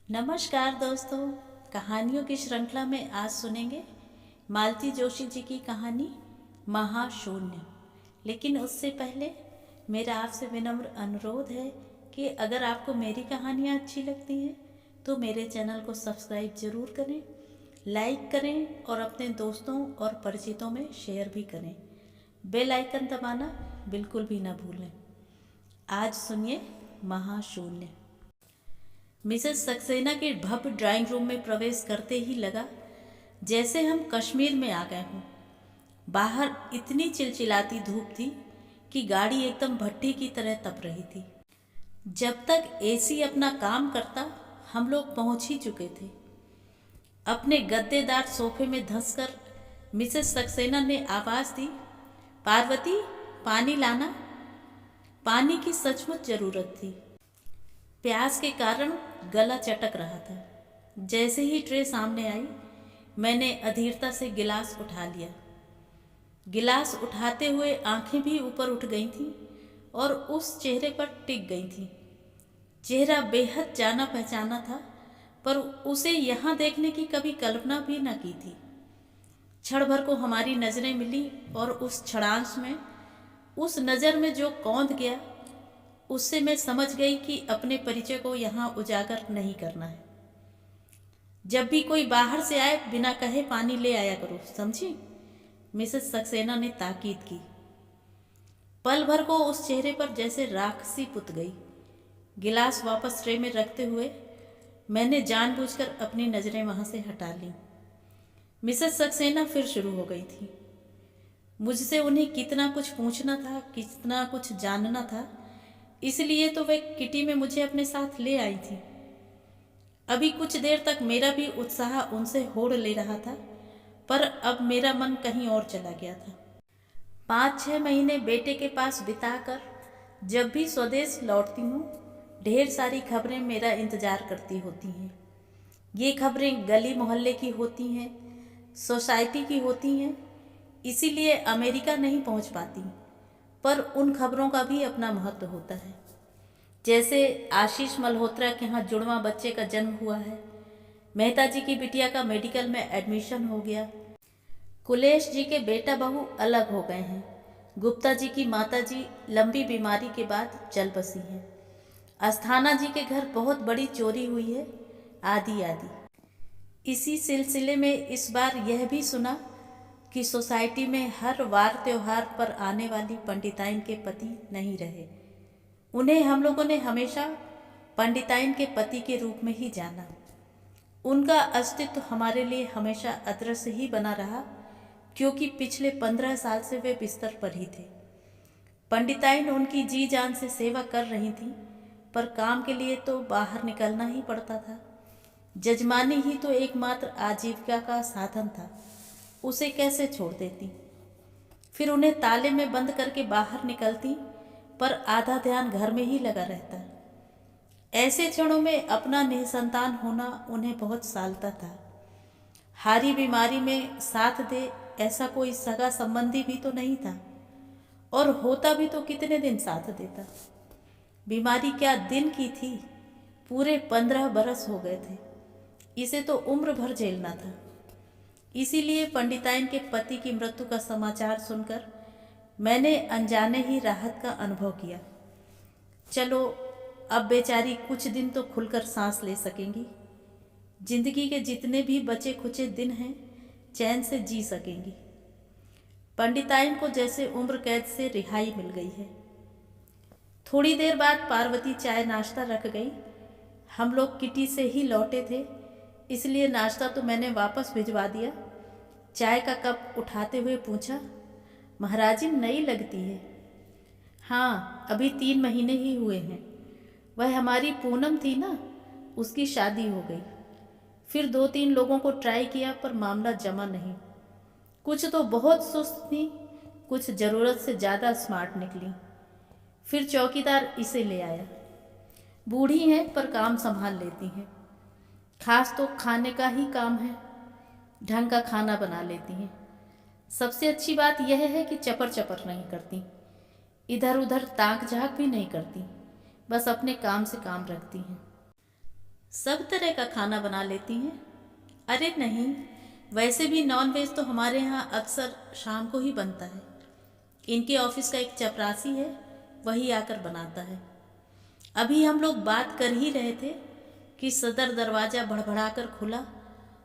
नमस्कार दोस्तों। कहानियों की श्रृंखला में आज सुनेंगे मालती जोशी जी की कहानी महाशून्य। लेकिन उससे पहले मेरा आपसे विनम्र अनुरोध है कि अगर आपको मेरी कहानियाँ अच्छी लगती हैं तो मेरे चैनल को सब्सक्राइब ज़रूर करें, लाइक करें और अपने दोस्तों और परिचितों में शेयर भी करें। बेल आइकन दबाना बिल्कुल भी ना भूलें। आज सुनिए महाशून्य। मिसेस सक्सेना के भव्य ड्राइंग रूम में प्रवेश करते ही लगा जैसे हम कश्मीर में आ गए हों। बाहर इतनी चिलचिलाती धूप थी कि गाड़ी एकदम भट्टी की तरह तप रही थी। जब तक एसी अपना काम करता हम लोग पहुंच ही चुके थे। अपने गद्देदार सोफे में धंसकर मिसेस सक्सेना ने आवाज़ दी, पार्वती, पानी लाना। पानी की सचमुच ज़रूरत थी। प्यास के कारण गला चटक रहा था। जैसे ही ट्रे सामने आई मैंने अधीरता से गिलास उठा लिया। गिलास उठाते हुए आंखें भी ऊपर उठ गई थीं और उस चेहरे पर टिक गई थीं। चेहरा बेहद जाना पहचाना था, पर उसे यहाँ देखने की कभी कल्पना भी न की थी। क्षण भर को हमारी नज़रें मिली और उस क्षणांश में, उस नज़र में जो कौंध गया, उससे मैं समझ गई कि अपने परिचय को यहाँ उजागर नहीं करना है। जब भी कोई बाहर से आए बिना कहे पानी ले आया करो, समझी? मिसेस सक्सेना ने ताकीद की। पल भर को उस चेहरे पर जैसे राक्षसी पुत गई। गिलास वापस ट्रे में रखते हुए मैंने जानबूझकर अपनी नज़रें वहाँ से हटा लीं। मिसेस सक्सेना फिर शुरू हो गई थी। मुझसे उन्हें कितना कुछ पूछना था, कितना कुछ जानना था, इसलिए तो वे किटी में मुझे अपने साथ ले आई थी। अभी कुछ देर तक मेरा भी उत्साह उनसे होड़ ले रहा था, पर अब मेरा मन कहीं और चला गया था। 5-6 महीने बेटे के पास बिताकर जब भी स्वदेश लौटती हूँ, ढेर सारी खबरें मेरा इंतजार करती होती हैं। ये खबरें गली मोहल्ले की होती हैं, सोसाइटी की होती हैं, इसीलिए अमेरिका नहीं पहुँच पाती। पर उन खबरों का भी अपना महत्व होता है। जैसे आशीष मल्होत्रा के यहाँ जुड़वा बच्चे का जन्म हुआ है, मेहता जी की बिटिया का मेडिकल में एडमिशन हो गया, कुलेश जी के बेटा बहू अलग हो गए हैं, गुप्ता जी की माता जी लंबी बीमारी के बाद चल बसी हैं, अस्थाना जी के घर बहुत बड़ी चोरी हुई है, आदि आदि। इसी सिलसिले में इस बार यह भी सुना कि सोसाइटी में हर वार त्योहार पर आने वाली पंडिताइन के पति नहीं रहे। उन्हें हम लोगों ने हमेशा पंडिताइन के पति के रूप में ही जाना। उनका अस्तित्व हमारे लिए हमेशा अदृश्य ही बना रहा, क्योंकि पिछले 15 साल से वे बिस्तर पर ही थे। पंडिताइन उनकी जी जान से सेवा कर रही थी, पर काम के लिए तो बाहर निकलना ही पड़ता था। जजमानी ही तो एकमात्र आजीविका का साधन था, उसे कैसे छोड़ देती। फिर उन्हें ताले में बंद करके बाहर निकलती, पर आधा ध्यान घर में ही लगा रहता। ऐसे क्षणों में अपना निसंतान होना उन्हें बहुत सालता था। हारी बीमारी में साथ दे ऐसा कोई सगा संबंधी भी तो नहीं था, और होता भी तो कितने दिन साथ देता। बीमारी क्या दिन की थी, पूरे 15 बरस हो गए थे। इसे तो उम्र भर झेलना था। इसीलिए पंडिताइन के पति की मृत्यु का समाचार सुनकर मैंने अनजाने ही राहत का अनुभव किया। चलो, अब बेचारी कुछ दिन तो खुलकर सांस ले सकेंगी। जिंदगी के जितने भी बचे खुचे दिन हैं, चैन से जी सकेंगी। पंडिताइन को जैसे उम्र कैद से रिहाई मिल गई है। थोड़ी देर बाद पार्वती चाय नाश्ता रख गई। हम लोग किटी से ही लौटे थे, इसलिए नाश्ता तो मैंने वापस भिजवा दिया। चाय का कप उठाते हुए पूछा, महाराजी नई लगती है। हाँ, अभी 3 महीने ही हुए हैं। वह हमारी पूनम थी ना, उसकी शादी हो गई। फिर 2-3 लोगों को ट्राई किया, पर मामला जमा नहीं। कुछ तो बहुत सुस्त थी, कुछ ज़रूरत से ज़्यादा स्मार्ट निकली। फिर चौकीदार इसे ले आया। बूढ़ी हैं पर काम संभाल लेती हैं। खास तो खाने का ही काम है, ढंग का खाना बना लेती हैं। सबसे अच्छी बात यह है कि चपर चपर नहीं करती, इधर उधर ताक झाक भी नहीं करती, बस अपने काम से काम रखती हैं। सब तरह का खाना बना लेती हैं? अरे नहीं, वैसे भी नॉन वेज तो हमारे यहाँ अक्सर शाम को ही बनता है। इनके ऑफिस का एक चपरासी है, वही आकर बनाता है। अभी हम लोग बात कर ही रहे थे कि सदर दरवाज़ा भड़बड़ाकर खुला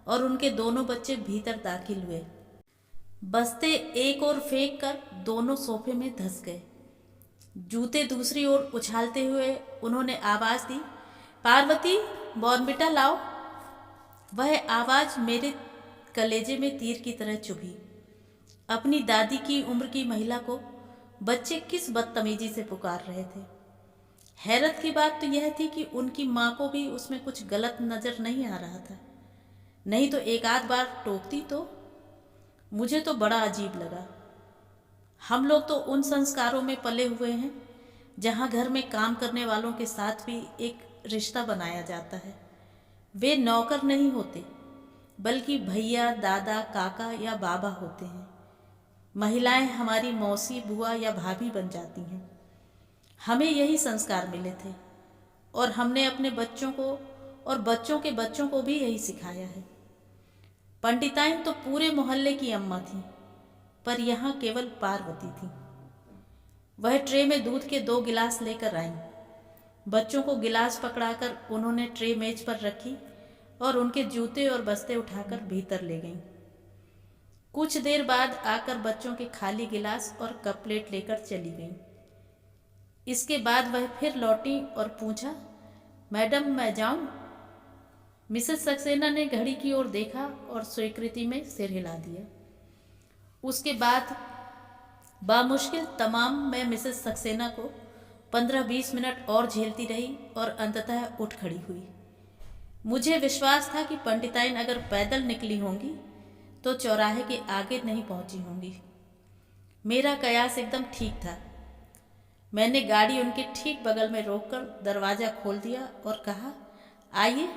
और उनके दोनों बच्चे भीतर दाखिल हुए। बस्ते एक ओर फेंक कर दोनों सोफे में धंस गए। जूते दूसरी ओर उछालते हुए उन्होंने आवाज़ दी, पार्वती, बॉर्नविटा लाओ। वह आवाज़ मेरे कलेजे में तीर की तरह चुभी। अपनी दादी की उम्र की महिला को बच्चे किस बदतमीजी से पुकार रहे थे। हैरत की बात तो यह थी कि उनकी माँ को भी उसमें कुछ गलत नज़र नहीं आ रहा था, नहीं तो एक आध बार टोकती तो। मुझे तो बड़ा अजीब लगा। हम लोग तो उन संस्कारों में पले हुए हैं जहाँ घर में काम करने वालों के साथ भी एक रिश्ता बनाया जाता है। वे नौकर नहीं होते, बल्कि भैया, दादा, काका या बाबा होते हैं। महिलाएं हमारी मौसी, बुआ या भाभी बन जाती हैं। हमें यही संस्कार मिले थे और हमने अपने बच्चों को और बच्चों के बच्चों को भी यही सिखाया है। पंडिताइन तो पूरे मोहल्ले की अम्मा थी, पर यहाँ केवल पार्वती थी। वह ट्रे में दूध के 2 गिलास लेकर आईं। बच्चों को गिलास पकड़ाकर उन्होंने ट्रे मेज पर रखी और उनके जूते और बस्ते उठाकर भीतर ले गईं। कुछ देर बाद आकर बच्चों के खाली गिलास और कप प्लेट लेकर चली गईं। इसके बाद वह फिर लौटी और पूछा, मैडम मैं जाऊं? मिसेस सक्सेना ने घड़ी की ओर देखा और स्वीकृति में सिर हिला दिया। उसके बाद बामुश्किल तमाम मैं मिसेस सक्सेना को 15-20 मिनट और झेलती रही और अंततः उठ खड़ी हुई। मुझे विश्वास था कि पंडिताइन अगर पैदल निकली होंगी तो चौराहे के आगे नहीं पहुंची होंगी। मेरा कयास एकदम ठीक था। मैंने गाड़ी उनके ठीक बगल में रोककर दरवाज़ा खोल दिया और कहा, आइए।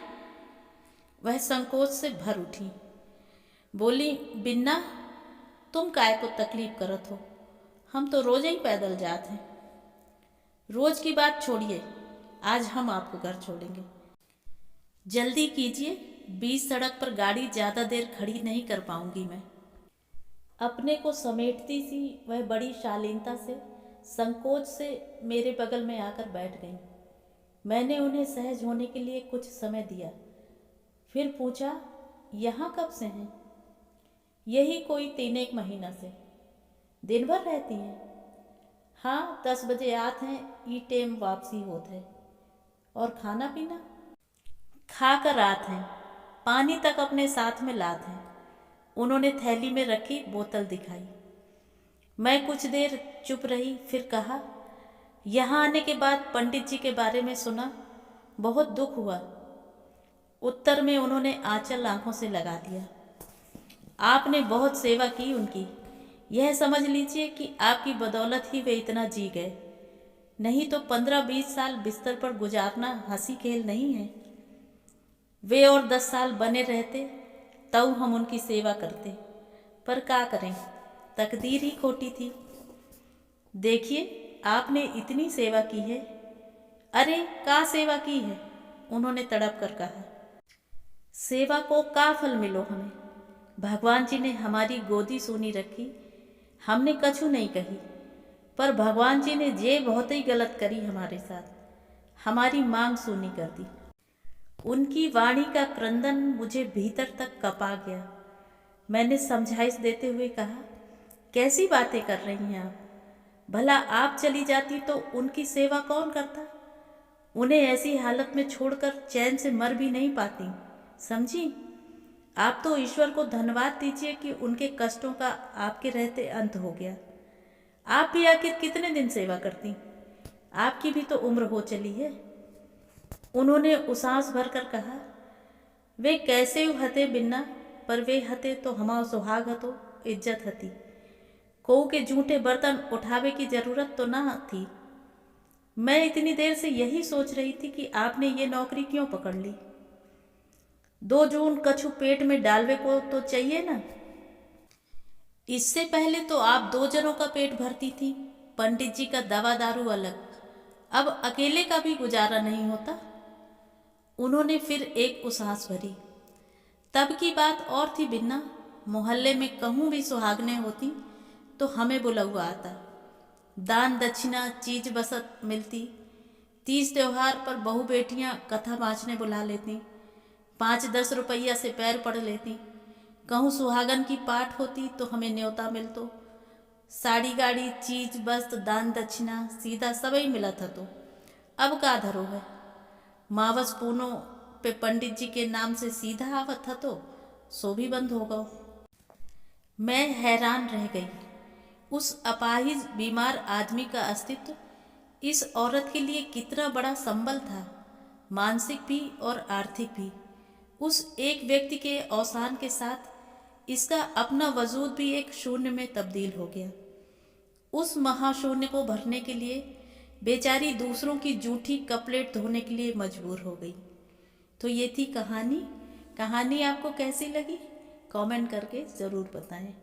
वह संकोच से भर उठी। बोली, बिन्ना, तुम काय को तकलीफ करत हो, हम तो रोज ही पैदल जाते हैं। रोज की बात छोड़िए, आज हम आपको घर छोड़ेंगे। जल्दी कीजिए, बीच सड़क पर गाड़ी ज़्यादा देर खड़ी नहीं कर पाऊंगी मैं। अपने को समेटती सी वह बड़ी शालीनता से, संकोच से मेरे बगल में आकर बैठ गई। मैंने उन्हें सहज होने के लिए कुछ समय दिया, फिर पूछा, यहाँ कब से हैं? यही कोई 3-1 महीना से। दिन भर रहती हैं? हाँ, 10 बजे आते हैं, ई टेम वापसी होत है। और खाना पीना? खा कर आते हैं, पानी तक अपने साथ में लाते हैं। उन्होंने थैली में रखी बोतल दिखाई। मैं कुछ देर चुप रही, फिर कहा, यहाँ आने के बाद पंडित जी के बारे में सुना, बहुत दुख हुआ। उत्तर में उन्होंने आंचल आंखों से लगा दिया। आपने बहुत सेवा की उनकी, यह समझ लीजिए कि आपकी बदौलत ही वे इतना जी गए, नहीं तो 15-20 साल बिस्तर पर गुजारना हंसी खेल नहीं है। वे और 10 साल बने रहते तब हम उनकी सेवा करते, पर क्या करें, तकदीर ही खोटी थी। देखिए, आपने इतनी सेवा की है। अरे का सेवा की है? उन्होंने तड़प कर कहा। सेवा को का फल मिलो हमें? भगवान जी ने हमारी गोदी सूनी रखी, हमने कछु नहीं कही, पर भगवान जी ने जे बहुत ही गलत करी हमारे साथ, हमारी मांग सूनी कर दी। उनकी वाणी का क्रंदन मुझे भीतर तक कपा गया। मैंने समझाइश देते हुए कहा, कैसी बातें कर रही हैं आप? भला आप चली जाती तो उनकी सेवा कौन करता? उन्हें ऐसी हालत में छोड़कर चैन से मर भी नहीं पाती, समझी? आप तो ईश्वर को धन्यवाद दीजिए कि उनके कष्टों का आपके रहते अंत हो गया। आप भी आखिर कितने दिन सेवा करती? आपकी भी तो उम्र हो चली है। उन्होंने उसास भर कर कहा, वे कैसे हते बिन्ना, पर वे हते तो हमारा सुहाग हतो, इज्जत हती। को के जूठे बर्तन उठावे की जरूरत तो ना थी। मैं इतनी देर से यही सोच रही थी कि आपने ये नौकरी क्यों पकड़ ली। 2 जून कछु पेट में डालवे को तो चाहिए ना। इससे पहले तो आप 2 जनों का पेट भरती थी, पंडित जी का दवा दारू अलग, अब अकेले का भी गुजारा नहीं होता। उन्होंने फिर एक उसास भरी। तब की बात और थी बिन्ना। मोहल्ले में कहूँ भी सुहागनें होती तो हमें बुलौआ आता। दान दक्षिणा चीज बसत मिलती। तीज त्योहार पर बहू बेटियां कथा बाँचने बुला लेती। 5-10 रुपया से पैर पड़ लेती। कहूँ सुहागन की पाठ होती तो हमें न्योता मिलतो। साड़ी गाड़ी चीज वस्त्र दान दक्षिणा सीधा सबई मिला था। तो अब का धरो है। मावस पूनों पे पंडित जी के नाम से सीधा आवत था तो सो भी बंद हो गओ। मैं हैरान रह गई। उस अपाहिज बीमार आदमी का अस्तित्व इस औरत के लिए कितना बड़ा संबल था, मानसिक भी और आर्थिक भी। उस एक व्यक्ति के अवसान के साथ इसका अपना वजूद भी एक शून्य में तब्दील हो गया। उस महाशून्य को भरने के लिए बेचारी दूसरों की जूठी कपलेट धोने के लिए मजबूर हो गई। तो ये थी कहानी। कहानी आपको कैसी लगी कमेंट करके ज़रूर बताएं।